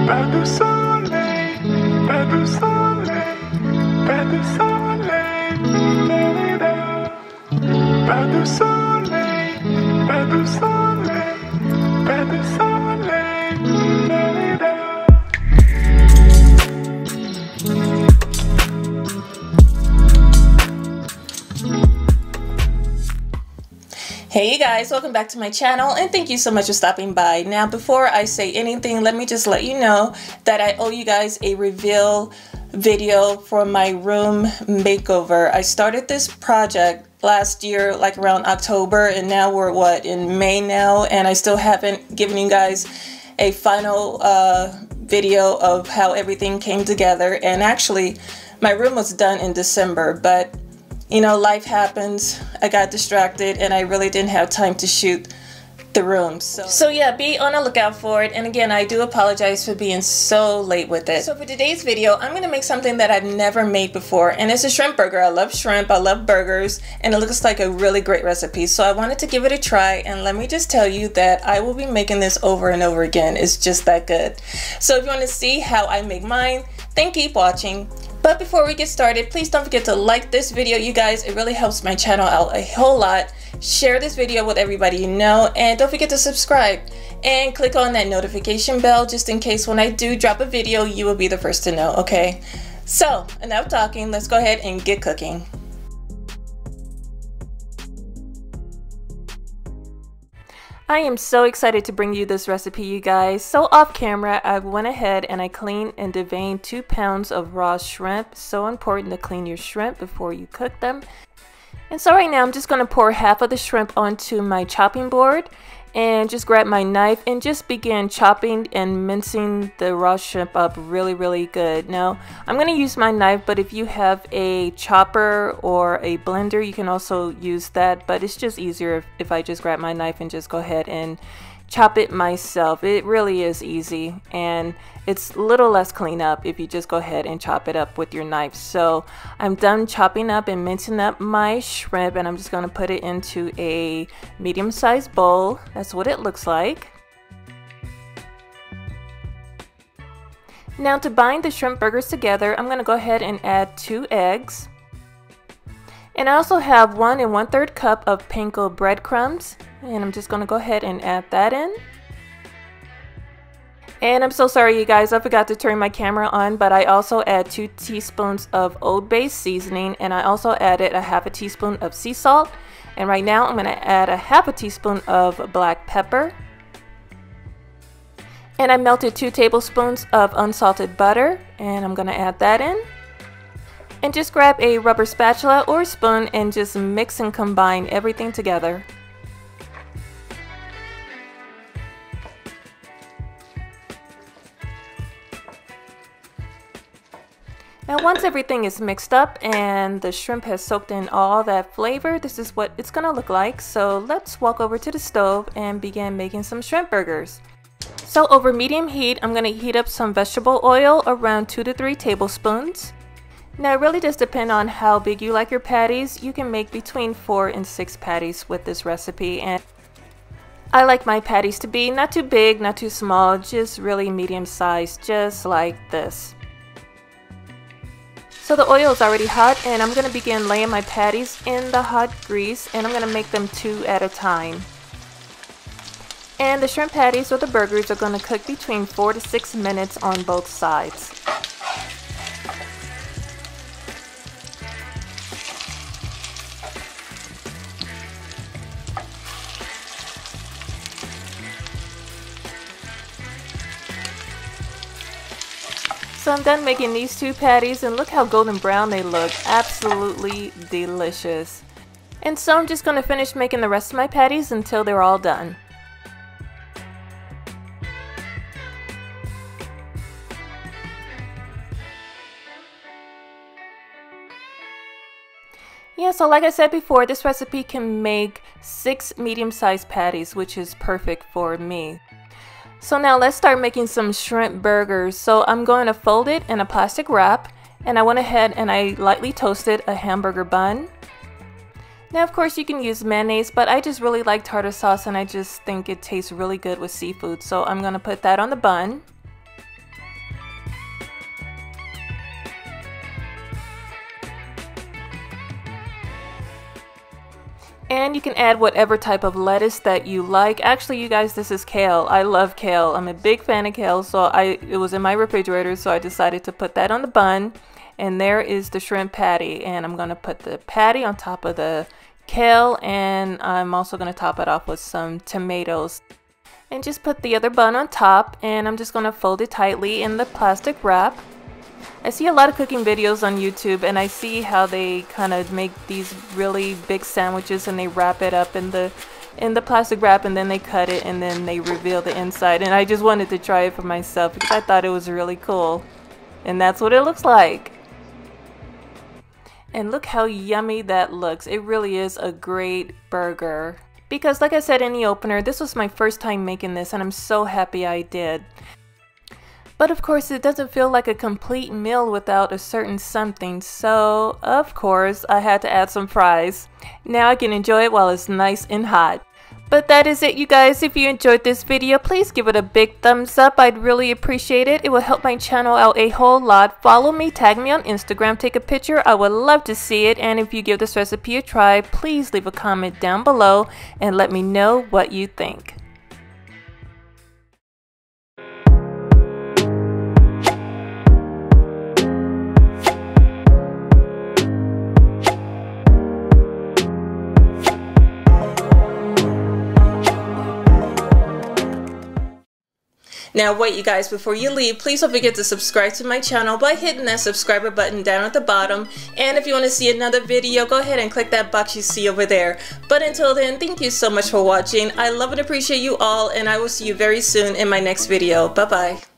pas de soleil, pas de soleil, pas de soleil, pas de soleil, pas de soleil, pas de soleil. Hey you guys, welcome back to my channel and thank you so much for stopping by. Now before I say anything, let me just let you know that I owe you guys a reveal video for my room makeover. I started this project last year, like around October, and now we're in May now, and I still haven't given you guys a final video of how everything came together. And actually my room was done in December, but you know, life happens. I got distracted and I really didn't have time to shoot the room. So yeah, be on the lookout for it. And again, I do apologize for being so late with it. So for today's video, I'm gonna make something that I've never made before, and it's a shrimp burger. I love shrimp, I love burgers, and it looks like a really great recipe. So I wanted to give it a try, and let me just tell you that I will be making this over and over again. It's just that good. So if you want to see how I make mine, then keep watching. But before we get started, please don't forget to like this video, you guys. It really helps my channel out a whole lot. Share this video with everybody you know, and don't forget to subscribe and click on that notification bell just in case when I do drop a video, you will be the first to know, okay? So enough talking, let's go ahead and get cooking. I am so excited to bring you this recipe, you guys. So off camera, I went ahead and I cleaned and deveined 2 pounds of raw shrimp. So important to clean your shrimp before you cook them. And so right now I'm just going to pour half of the shrimp onto my chopping board and just grab my knife and just begin chopping and mincing the raw shrimp up really good. Now I'm going to use my knife, but if you have a chopper or a blender, you can also use that, but it's just easier if I just grab my knife and just go ahead and chop it myself. It really is easy, and it's a little less cleanup if you just go ahead and chop it up with your knife. So I'm done chopping up and mincing up my shrimp, and I'm just going to put it into a medium-sized bowl. That's what it looks like. Now to bind the shrimp burgers together, I'm going to go ahead and add 2 eggs. And I also have 1 1/3 cup of panko breadcrumbs, and I'm just going to go ahead and add that in. And I'm so sorry you guys, I forgot to turn my camera on, but I also add 2 teaspoons of Old Bay seasoning, and I also added a half a teaspoon of sea salt. And right now I'm going to add a half a teaspoon of black pepper. And I melted 2 tablespoons of unsalted butter, and I'm going to add that in. And just grab a rubber spatula or spoon and just mix and combine everything together. Now once everything is mixed up and the shrimp has soaked in all that flavor, this is what it's gonna look like. So let's walk over to the stove and begin making some shrimp burgers. So over medium heat, I'm gonna heat up some vegetable oil, around 2 to 3 tablespoons. Now it really does depend on how big you like your patties. You can make between 4 and 6 patties with this recipe, and I like my patties to be not too big, not too small, just really medium sized, just like this. So the oil is already hot, and I'm going to begin laying my patties in the hot grease, and I'm going to make them 2 at a time. And the shrimp patties or the burgers are going to cook between 4 to 6 minutes on both sides. So I'm done making these 2 patties, and look how golden brown they look. Absolutely delicious. And so I'm just going to finish making the rest of my patties until they're all done. Yeah, so like I said before, this recipe can make 6 medium-sized patties, which is perfect for me. So now let's start making some shrimp burgers. So I'm going to fold it in a plastic wrap, and I went ahead and I lightly toasted a hamburger bun. Now of course you can use mayonnaise, but I just really like tartar sauce and I just think it tastes really good with seafood. So I'm going to put that on the bun. And you can add whatever type of lettuce that you like. Actually, you guys, this is kale. I love kale. I'm a big fan of kale, so it was in my refrigerator, so I decided to put that on the bun. And there is the shrimp patty, and I'm going to put the patty on top of the kale, and I'm also going to top it off with some tomatoes. And just put the other bun on top, and I'm just going to fold it tightly in the plastic wrap. I see a lot of cooking videos on YouTube, and I see how they kind of make these really big sandwiches and they wrap it up in the plastic wrap, and then they cut it and then they reveal the inside. And I just wanted to try it for myself because I thought it was really cool. And that's what it looks like. And look how yummy that looks. It really is a great burger. Because like I said in the opener, this was my first time making this, and I'm so happy I did. But of course, it doesn't feel like a complete meal without a certain something, so of course I had to add some fries. Now I can enjoy it while it's nice and hot. But that is it, you guys. If you enjoyed this video, please give it a big thumbs up. I'd really appreciate it. It will help my channel out a whole lot. Follow me, tag me on Instagram, take a picture. I would love to see it. And if you give this recipe a try, please leave a comment down below and let me know what you think. Now wait, you guys, before you leave, please don't forget to subscribe to my channel by hitting that subscriber button down at the bottom. And if you want to see another video, go ahead and click that box you see over there. But until then, thank you so much for watching. I love and appreciate you all, and I will see you very soon in my next video. Bye bye.